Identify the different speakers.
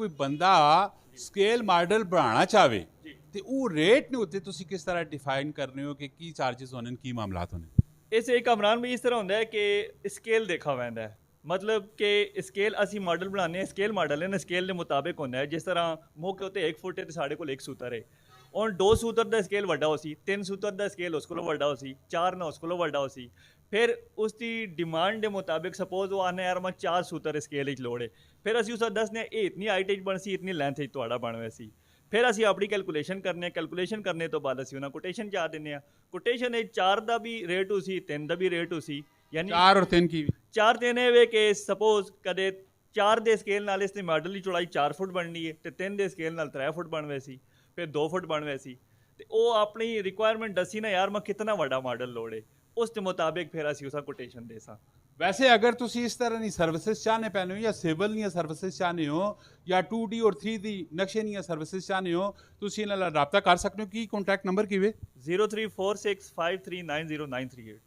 Speaker 1: ਕੋਈ ਬੰਦਾ scale model ਬਣਾਉਣਾ ਚਾਹਵੇ ਤੇ ਉਹ ਰੇਟ ਨੇ ਉੱਤੇ ਤੁਸੀਂ ਕਿਸ ਤਰ੍ਹਾਂ ਡਿਫਾਈਨ ਕਰਨੇ ਹੋ ਕਿ ਕੀ ਚਾਰजेस ਹੋਣੇ ਕੀ ਮਾਮਲਾਤ ਹੋਣੇ?
Speaker 2: इस एक कमरान भी इस तरह होंदा है कि स्केल देखा हुआ है, मतलब कि स्केल असी मॉडल बनाने स्केल मॉडल है ना, स्केल के मुताबिक होंदा है। जिस तरह मौके उत्ते 1 फुट है तो साढ़े कोल 1 सूतर है, और 2 सूतर का स्केल वड्डा हो सी, 3 सूतर का स्केल उस कोलों वड्डा हो सी, 4 ना उस कोलों वड्डा हो सी। फिर उसकी डिमांड के मुताबिक सपोज वो आने यार मैं 4 सूतर स्केल लोड़ है, फिर असी उस दसने ये इतनी हाइट बन सी, इतनी लेंथ तुहाड़ा बन वैसी। फिर असी अपनी कैलकुलेशन करने, कैलकुलेशन करने तो बाद असी उन्हें कोटेशन जा देने। कोटेशन 4 का भी रेट उसी, 3 का भी रेट उसी, यानी
Speaker 1: 4 और 3 की
Speaker 2: 4 देने वे कि सपोज कदे 4 के स्केल नाल इसकी मॉडल की चौड़ाई 4 फुट बननी है, तो 3 के स्केल नाल 3 फुट बन वैसी, फिर 2 फुट बन वैसी। तो वो अपनी रिक्वायरमेंट दसी ना यार मैं कितना बड़ा मॉडल लोड़े, उसके मुताबिक फिर असी उसका कोटेशन दे सा।
Speaker 1: वैसे अगर तुसी इस तरह की सर्विसेज चाहने पैने हो या सिविल दी सर्विसेज चाहने हो या 2D और 3D नक्शे दी सर्विसेज चाहने हो, तुसी इन्हां नाल राबता कर सकते हो। की कॉन्टैक्ट नंबर किवे?
Speaker 2: 034653909338।